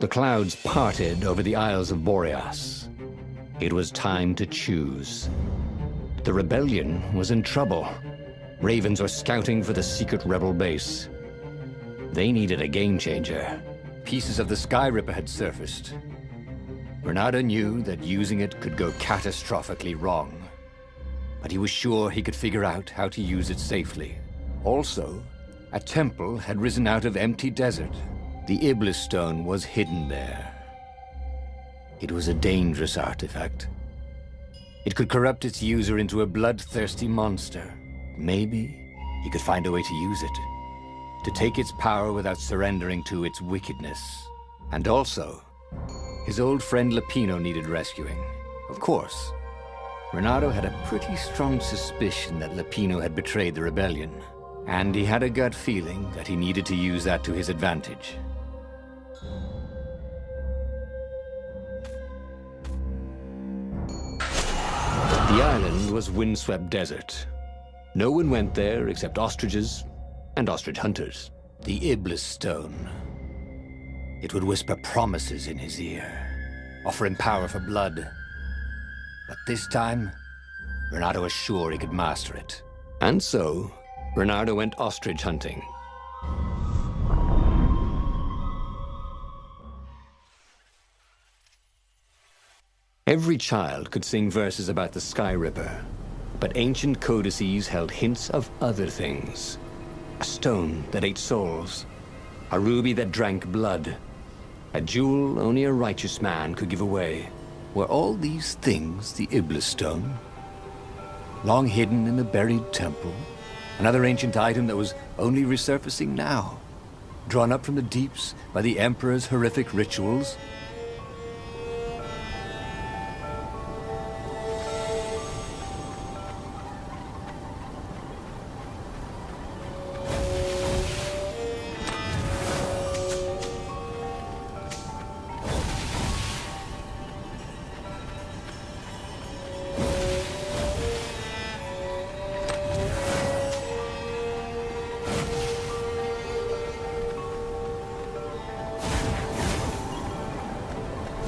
The clouds parted over the Isles of Boreas. It was time to choose. The rebellion was in trouble. Ravens were scouting for the secret rebel base. They needed a game changer. Pieces of the Sky Ripper had surfaced. Reynardo knew that using it could go catastrophically wrong, but he was sure he could figure out how to use it safely. Also, a temple had risen out of empty desert. The Iblis stone was hidden there. It was a dangerous artifact. It could corrupt its user into a bloodthirsty monster. Maybe he could find a way to use it, to take its power without surrendering to its wickedness. And also, his old friend Lupino needed rescuing. Of course, Reynardo had a pretty strong suspicion that Lupino had betrayed the rebellion, and he had a gut feeling that he needed to use that to his advantage. The island was windswept desert. No one went there except ostriches and ostrich hunters. The Iblis stone. It would whisper promises in his ear, offer him power for blood. But this time, Reynardo was sure he could master it. And so, Reynardo went ostrich hunting. Every child could sing verses about the Sky Ripper, but ancient codices held hints of other things. A stone that ate souls, a ruby that drank blood, a jewel only a righteous man could give away. Were all these things the Iblis stone? Long hidden in a buried temple? Another ancient item that was only resurfacing now? Drawn up from the deeps by the Emperor's horrific rituals?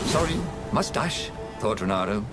Sorry, mustache, thought Reynardo.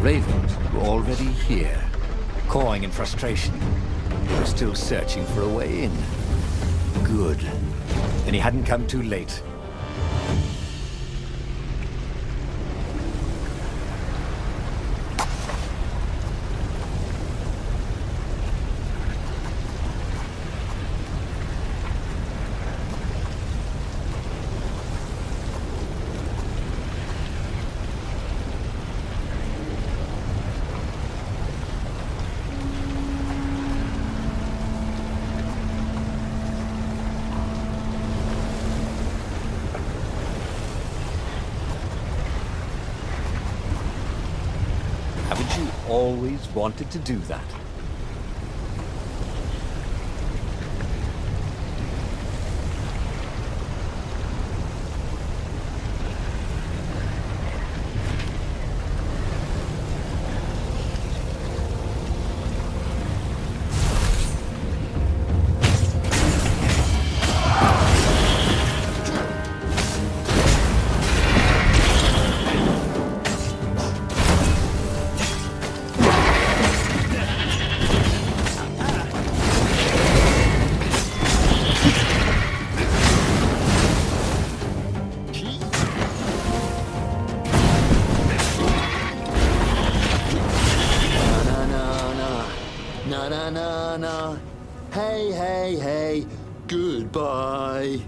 Ravens were already here, cawing in frustration. They were still searching for a way in. Good. Then he hadn't come too late. Haven't you always wanted to do that? Na. Hey, goodbye.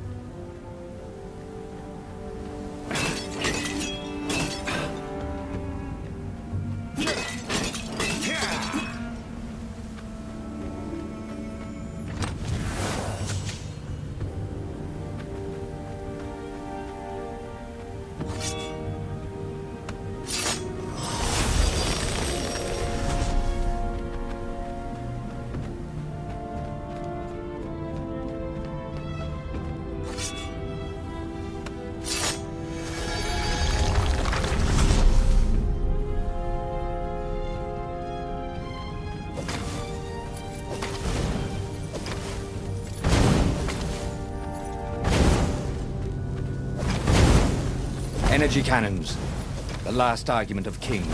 Energy cannons. The last argument of kings.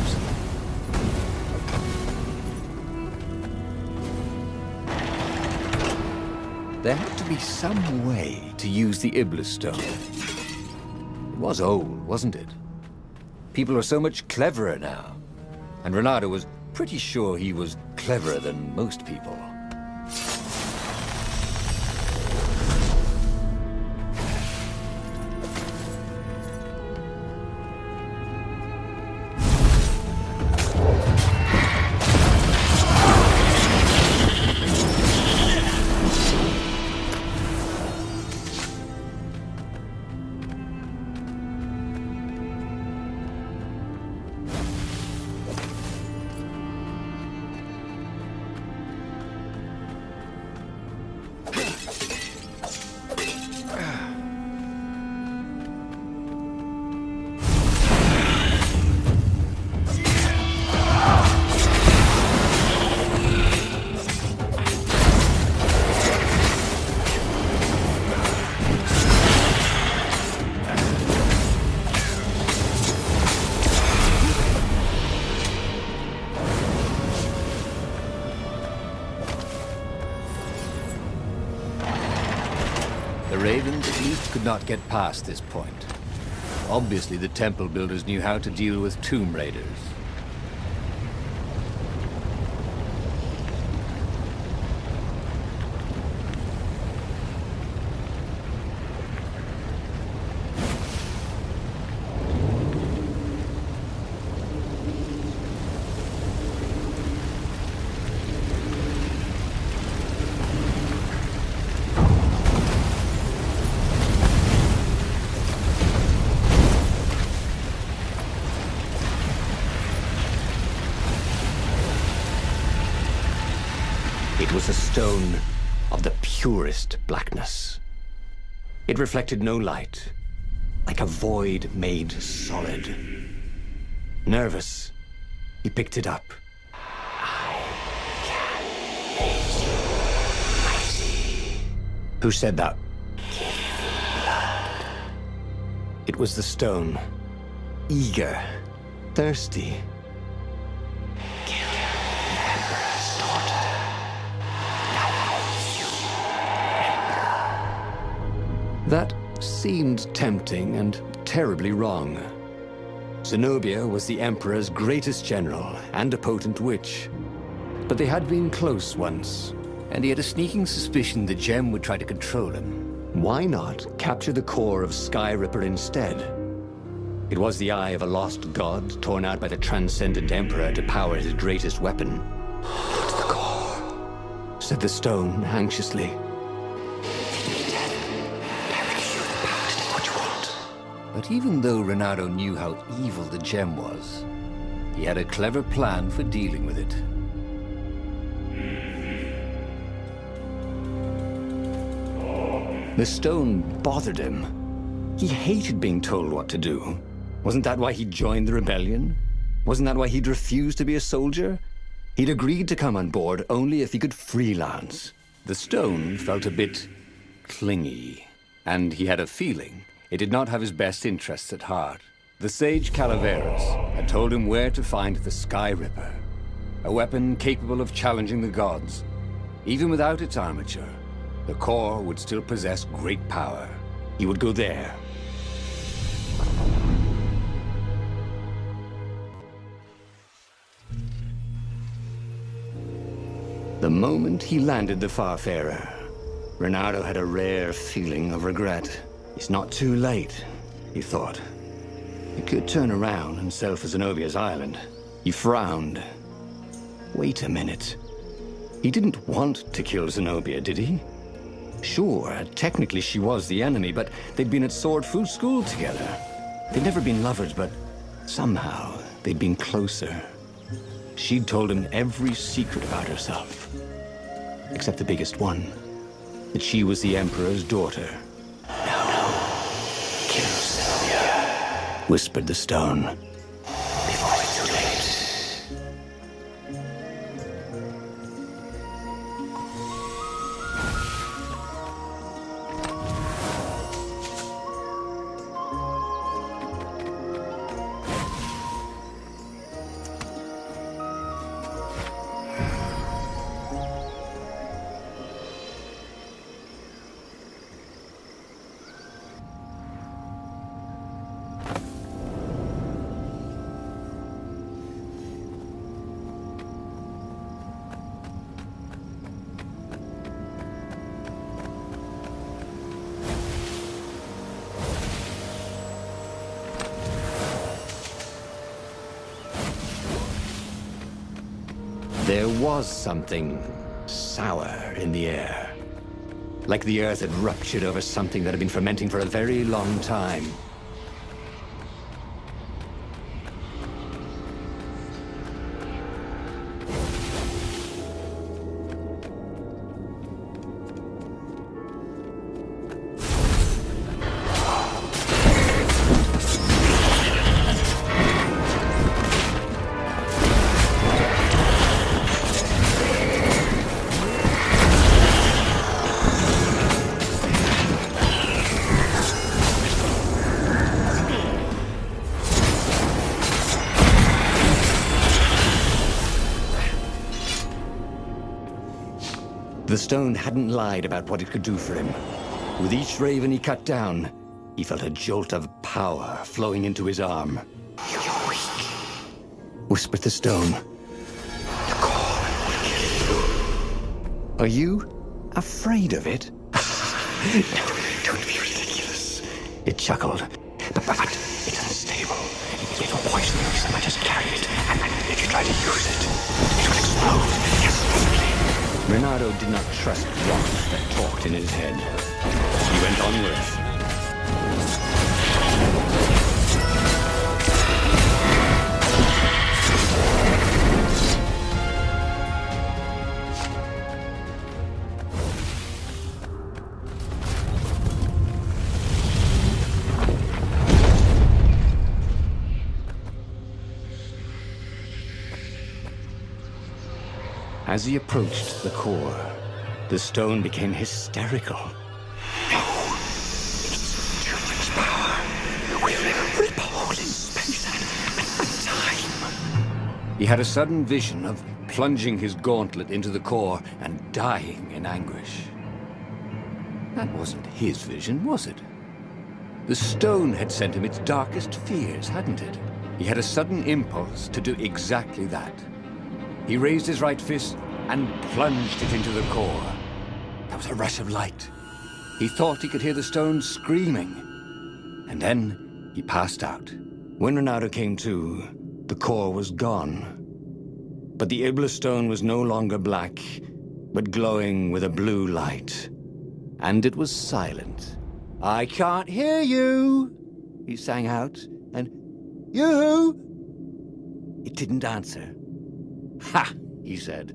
There had to be some way to use the Iblis stone. It was old, wasn't it? People are so much cleverer now. And Reynardo was pretty sure he was cleverer than most people. The Ravens at least could not get past this point. Obviously, the temple builders knew how to deal with tomb raiders. It was a stone of the purest blackness. It reflected no light, like a void made solid. Nervous, he picked it up. I can make you mighty. Who said that? Give me blood. It was the stone, eager, thirsty. That seemed tempting and terribly wrong. Zenobia was the Emperor's greatest general and a potent witch. But they had been close once, and he had a sneaking suspicion the gem would try to control him. Why not capture the core of Sky Ripper instead? It was the eye of a lost god torn out by the transcendent Emperor to power his greatest weapon. "It's the core," said the stone anxiously. But even though Reynardo knew how evil the gem was, he had a clever plan for dealing with it. The stone bothered him. He hated being told what to do. Wasn't that why he joined the rebellion? Wasn't that why he'd refused to be a soldier? He'd agreed to come on board only if he could freelance. The stone felt a bit clingy, and he had a feeling it did not have his best interests at heart. The sage Calaveras had told him where to find the Sky Ripper, a weapon capable of challenging the gods. Even without its armature, the core would still possess great power. He would go there. The moment he landed the Farfarer, Reynardo had a rare feeling of regret. It's not too late, he thought. He could turn around and sail for Zenobia's island. He frowned. Wait a minute. He didn't want to kill Zenobia, did he? Sure, technically she was the enemy, but they'd been at Sword Food School together. They'd never been lovers, but somehow they'd been closer. She'd told him every secret about herself. Except the biggest one. That she was the Emperor's daughter. Whispered the stone. Before it's too late. There was something sour in the air. Like the earth had ruptured over something that had been fermenting for a very long time. The stone hadn't lied about what it could do for him. With each raven he cut down, he felt a jolt of power flowing into his arm. "You're weak," whispered the stone. "The core will kill you." "Are you afraid of it?" "No, don't be ridiculous," it chuckled. But it's unstable. It will poison you if someone just carry it, and then if you try to use it, it will explode. Yes, possibly. Reynardo did not trust rocks that talked in his head. He went onwards. As he approached the core, the stone became hysterical. "No, it's too much power. We'll rip a hole in space and time." He had a sudden vision of plunging his gauntlet into the core and dying in anguish. That wasn't his vision, was it? The stone had sent him its darkest fears, hadn't it? He had a sudden impulse to do exactly that. He raised his right fist and plunged it into the core. There was a rush of light. He thought he could hear the stone screaming. And then he passed out. When Reynardo came to, the core was gone. But the Iblis stone was no longer black, but glowing with a blue light. And it was silent. "I can't hear you," he sang out, and "You?" It didn't answer. "Ha!" he said.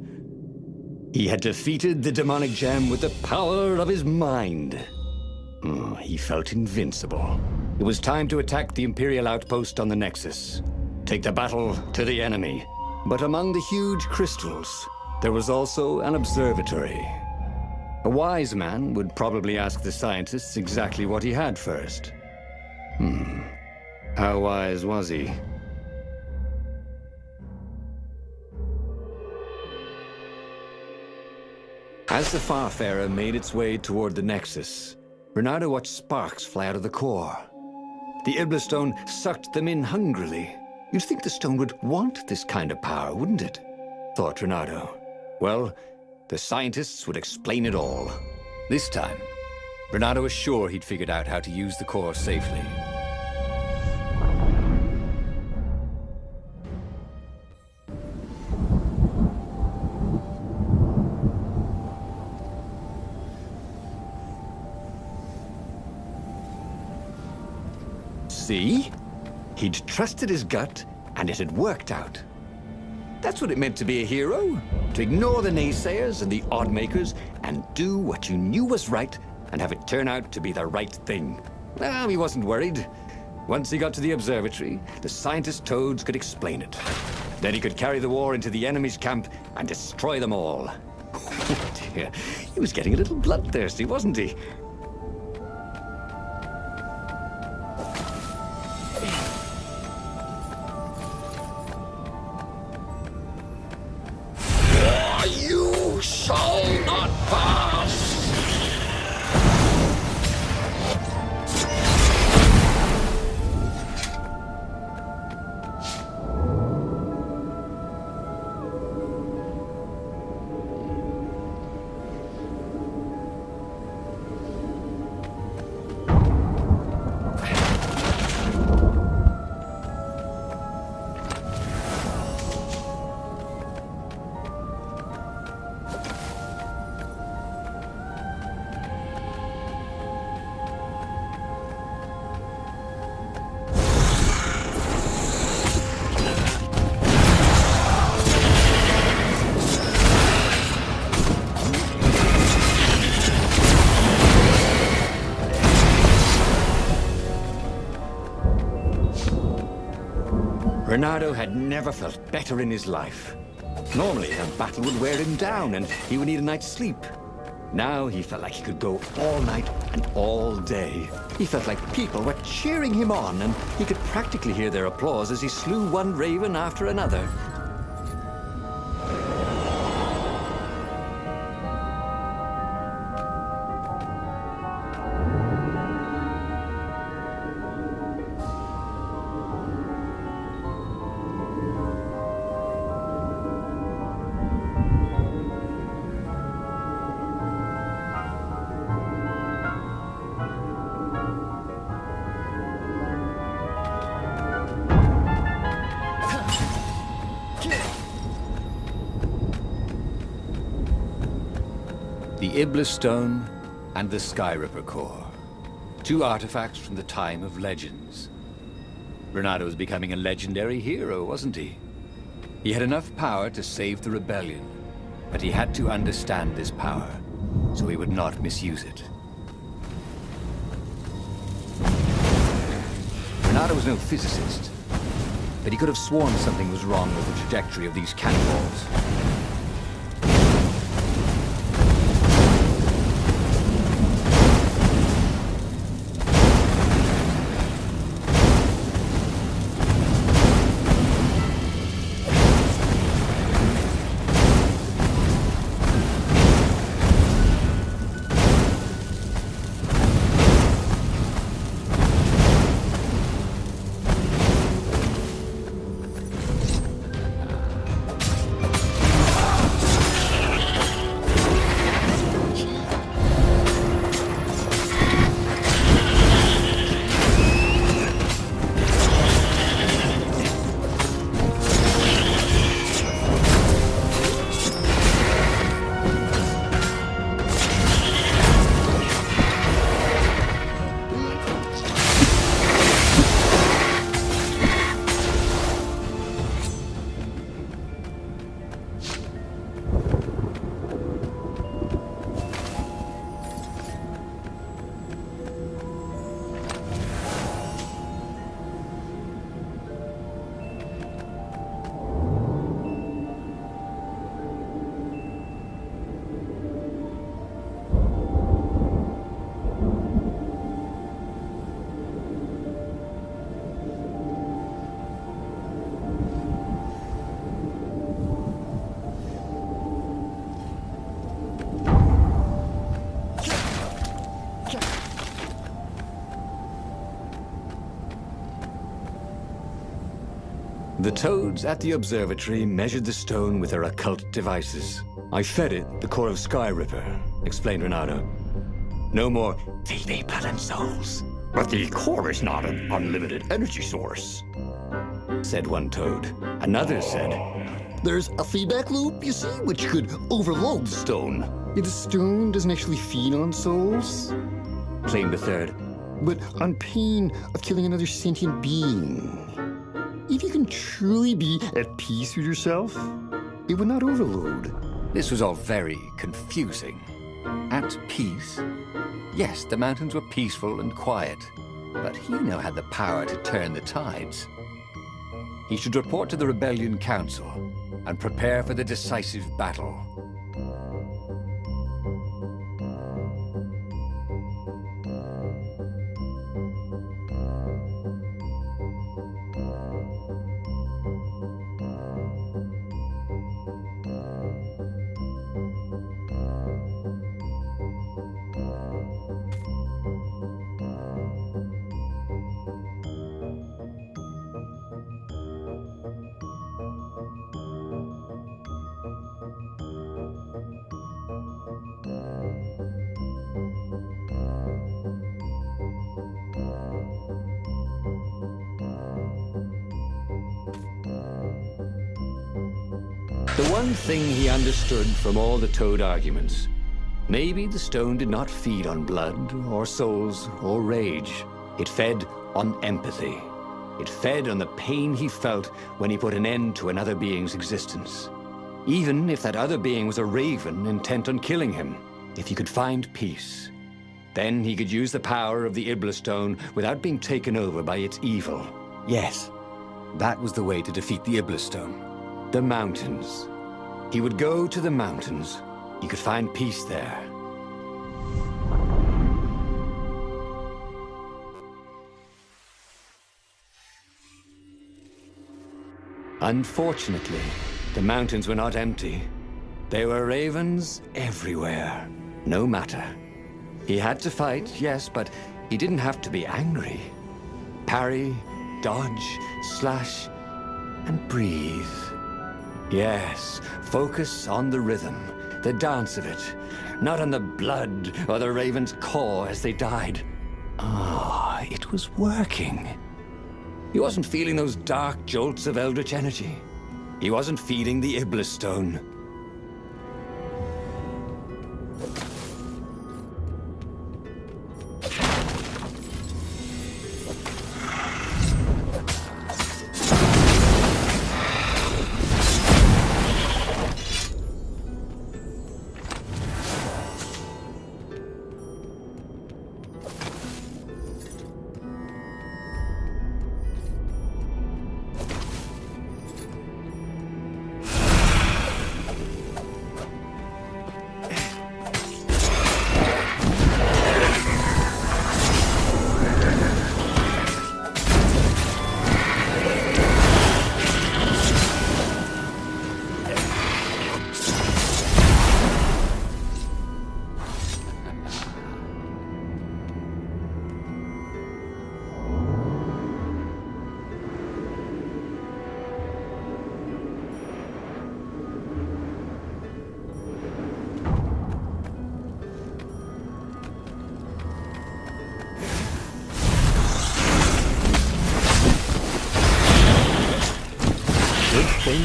He had defeated the demonic gem with the power of his mind. He felt invincible. It was time to attack the Imperial outpost on the Nexus. Take the battle to the enemy. But among the huge crystals, there was also an observatory. A wise man would probably ask the scientists exactly what he had first. How wise was he? As the Farfarer made its way toward the Nexus, Reynardo watched sparks fly out of the core. The Iblis stone sucked them in hungrily. You'd think the stone would want this kind of power, wouldn't it? Thought Reynardo. Well, the scientists would explain it all. This time, Reynardo was sure he'd figured out how to use the core safely. See? He'd trusted his gut, and it had worked out. That's what it meant to be a hero. To ignore the naysayers and the odd-makers, and do what you knew was right, and have it turn out to be the right thing. Well, he wasn't worried. Once he got to the observatory, the scientist toads could explain it. Then he could carry the war into the enemy's camp and destroy them all. Oh dear, he was getting a little bloodthirsty, wasn't he? You shall not pass! Reynardo had never felt better in his life. Normally, a battle would wear him down and he would need a night's sleep. Now he felt like he could go all night and all day. He felt like people were cheering him on, and he could practically hear their applause as he slew one raven after another. The Iblis Stone and the Skyripper Core. Two artifacts from the time of legends. Reynardo was becoming a legendary hero, wasn't he? He had enough power to save the rebellion, but he had to understand this power, so he would not misuse it. Reynardo was no physicist, but he could have sworn something was wrong with the trajectory of these cannonballs. The toads at the observatory measured the stone with their occult devices. I fed it the core of Skyripper, explained Reynardo. No more feed me blood and souls. But the core is not an unlimited energy source, said one toad. Another said, There's a feedback loop, you see, which could overload the stone. Yeah, the stone doesn't actually feed on souls, claimed a third. but on pain of killing another sentient being. If you can truly be at peace with yourself, it would not overload. This was all very confusing. At peace? Yes, the mountains were peaceful and quiet, but he now had the power to turn the tides. He should report to the Rebellion Council and prepare for the decisive battle. The one thing he understood from all the Toad arguments, maybe the stone did not feed on blood or souls or rage. It fed on empathy. It fed on the pain he felt when he put an end to another being's existence. Even if that other being was a raven intent on killing him. If he could find peace, then he could use the power of the Iblis stone without being taken over by its evil. Yes, That was the way to defeat the Iblistone. The mountains. He would go to the mountains. He could find peace there. Unfortunately, the mountains were not empty. There were ravens everywhere. No matter. He had to fight, yes, but he didn't have to be angry. Parry, dodge, slash, and breathe. Yes, focus on the rhythm, the dance of it, not on the blood or the raven's core as they died. Ah, it was working. He wasn't feeling those dark jolts of eldritch energy. He wasn't feeding the Iblistone.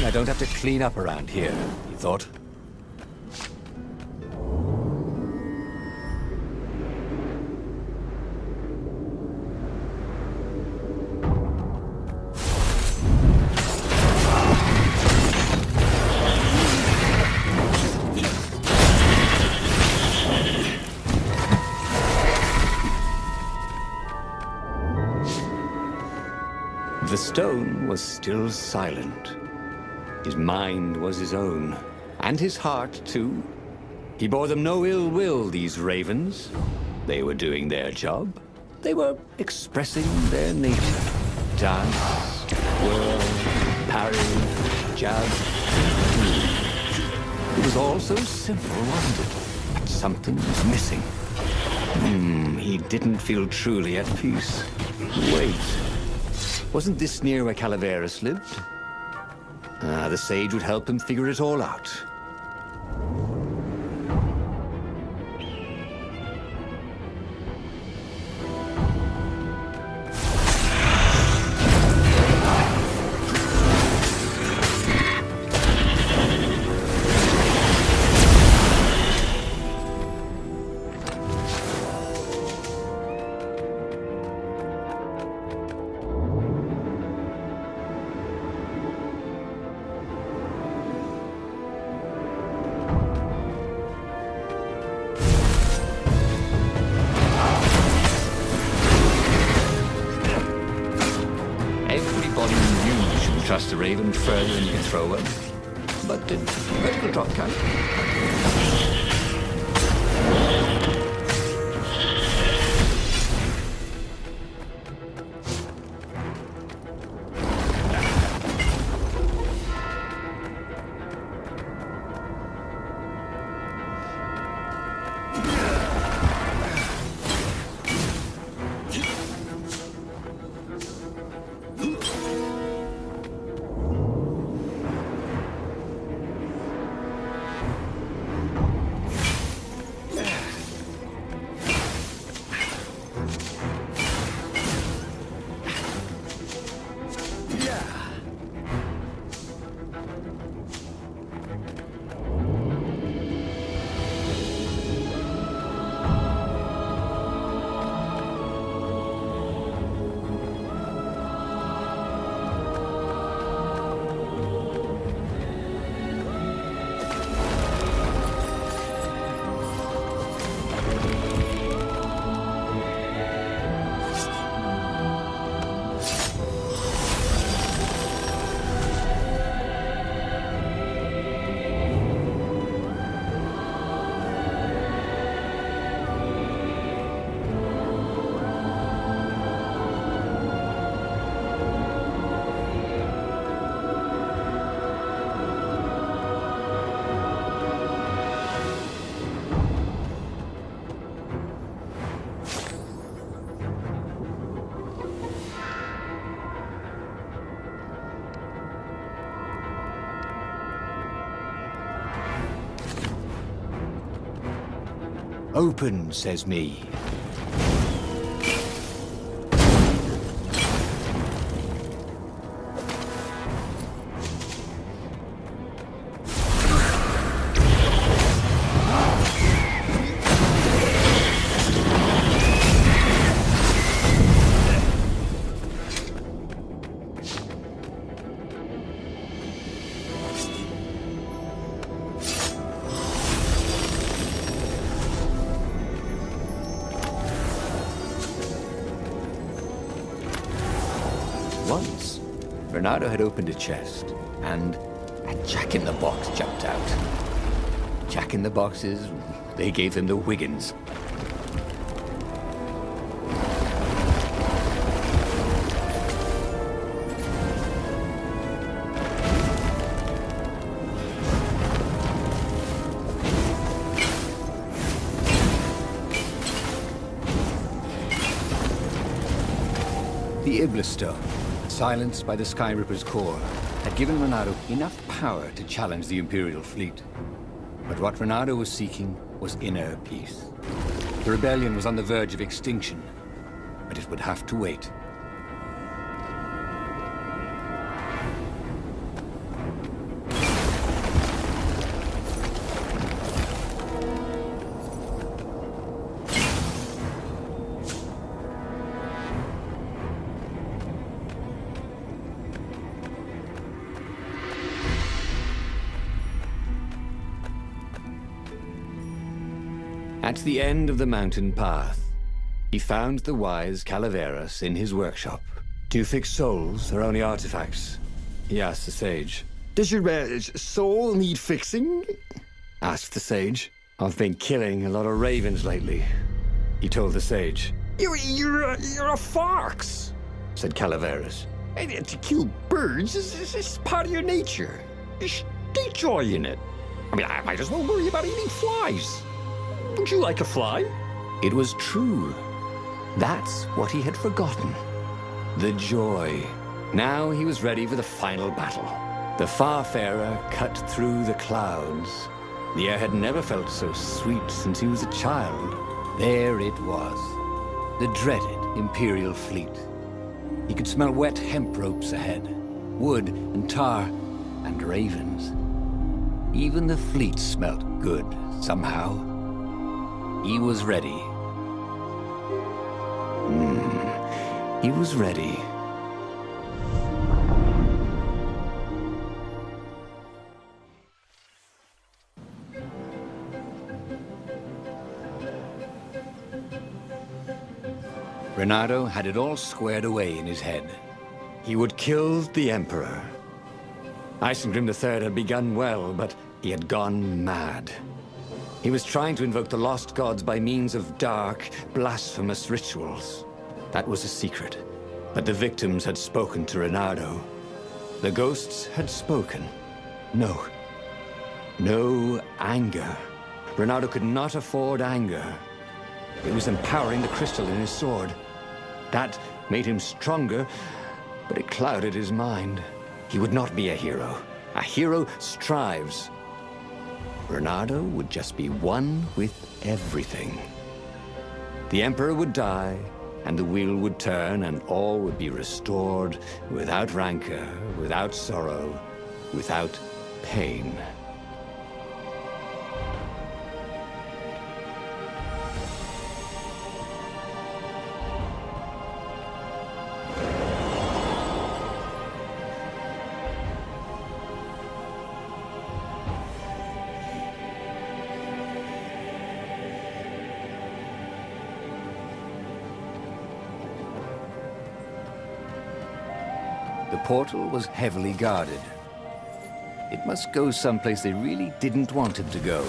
I don't have to clean up around here, he thought. The stone was still silent. His mind was his own, and his heart, too. He bore them no ill will, these ravens. They were doing their job. They were expressing their nature. Dance, whirl, parry, jab. It was all so simple, wasn't it? But something was missing. He didn't feel truly at peace. Wait. Wasn't this near where Calaveras lived? The sage would help him figure it all out. Trust the raven further than you can throw one. But vertical drop count. Open, says me. Once, Reynardo had opened a chest, and a jack-in-the-box jumped out. Jack-in-the-boxes, they gave him the Wiggins. The Iblis Stone, silenced by the Sky Ripper's core, had given Reynardo enough power to challenge the Imperial fleet. But what Reynardo was seeking was inner peace. The rebellion was on the verge of extinction, but it would have to wait. At the end of the mountain path, he found the wise Calaveras in his workshop. "Do fix souls or only artifacts?" he asked the sage. Does your soul need fixing? Asked the sage. "I've been killing a lot of ravens lately," he told the sage. You're a fox, Said Calaveras. and to kill birds is part of your nature. You should take joy in it. I mean, I might as well worry about eating flies. Would you like a fly? It was true. That's what he had forgotten. The joy. Now he was ready for the final battle. The Farfarer cut through the clouds. The air had never felt so sweet since he was a child. There it was. The dreaded Imperial fleet. He could smell wet hemp ropes ahead, wood and tar, and ravens. Even the fleet smelt good, somehow. He was ready. He was ready. Reynardo had it all squared away in his head. He would kill the Emperor. Isengrim III had begun well, but he had gone mad. He was trying to invoke the lost gods by means of dark, blasphemous rituals. That was a secret. But the victims had spoken to Reynardo. The ghosts had spoken. No. No anger. Reynardo could not afford anger. It was empowering the crystal in his sword. That made him stronger, but it clouded his mind. He would not be a hero. A hero strives. Reynardo would just be one with everything. The Emperor would die, and the wheel would turn, and all would be restored without rancor, without sorrow, without pain. The portal was heavily guarded. It must go someplace they really didn't want him to go.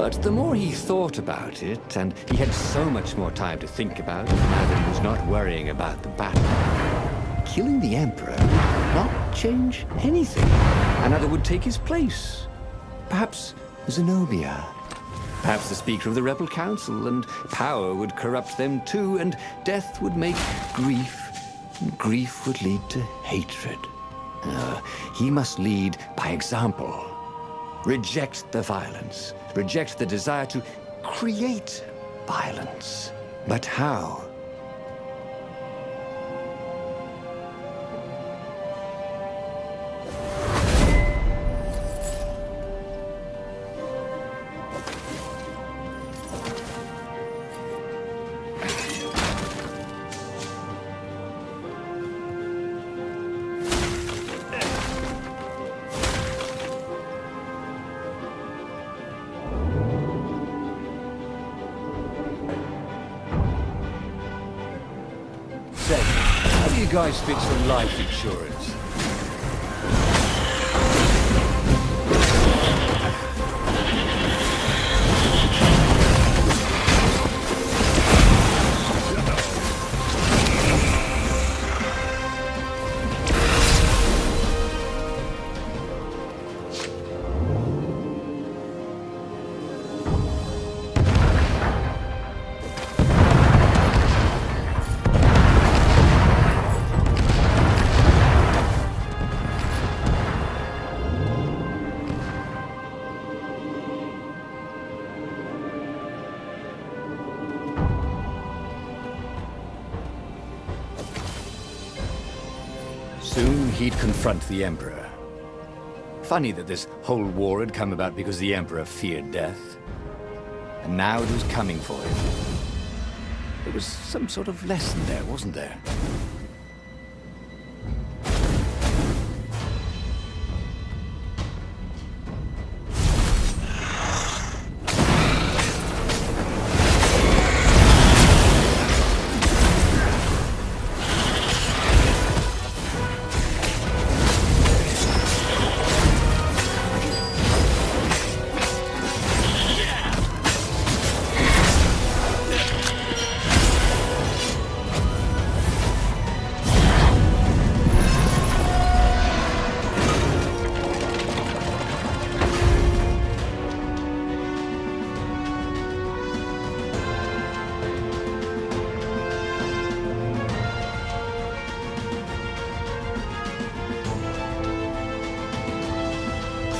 But the more he thought about it, and he had so much more time to think about it now that he was not worrying about the battle, killing the Emperor would not change anything. Another would take his place. Perhaps Zenobia. Perhaps the Speaker of the Rebel Council, and power would corrupt them too, and death would make grief, and grief would lead to hatred. He must lead by example. Reject the violence. Reject the desire to create violence. But how? Say, how do you guys fix the life insurance? Soon he'd confront the Emperor. Funny that this whole war had come about because the Emperor feared death. And now it was coming for him. There was some sort of lesson there, wasn't there?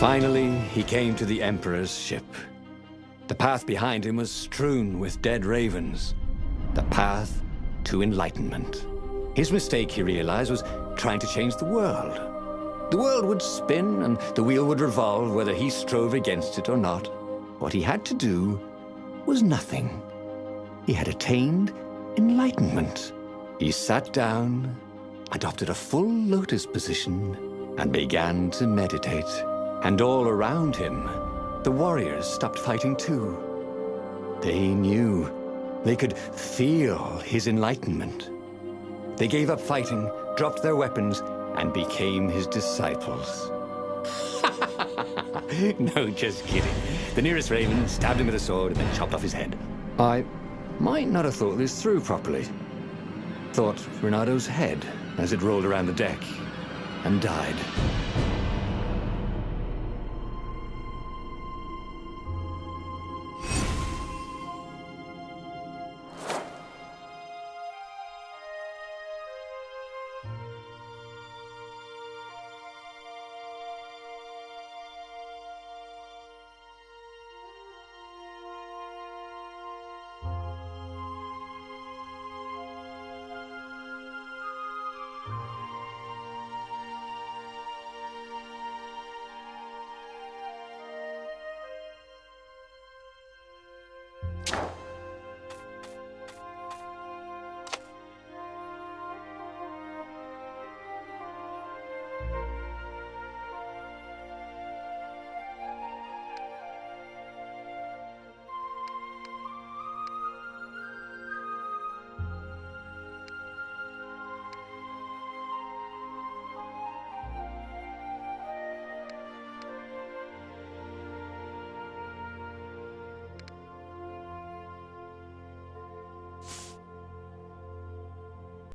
Finally, he came to the Emperor's ship. The path behind him was strewn with dead ravens. The path to enlightenment. His mistake, he realized, was trying to change the world. The world would spin and the wheel would revolve whether he strove against it or not. What he had to do was nothing. He had attained enlightenment. He sat down, adopted a full lotus position, and began to meditate. And all around him, the warriors stopped fighting too. They knew. They could feel his enlightenment. They gave up fighting, dropped their weapons, and became his disciples. No, just kidding. The nearest raven stabbed him with a sword and then chopped off his head. I might not have thought this through properly. Thought Reynardo's head as it rolled around the deck and died.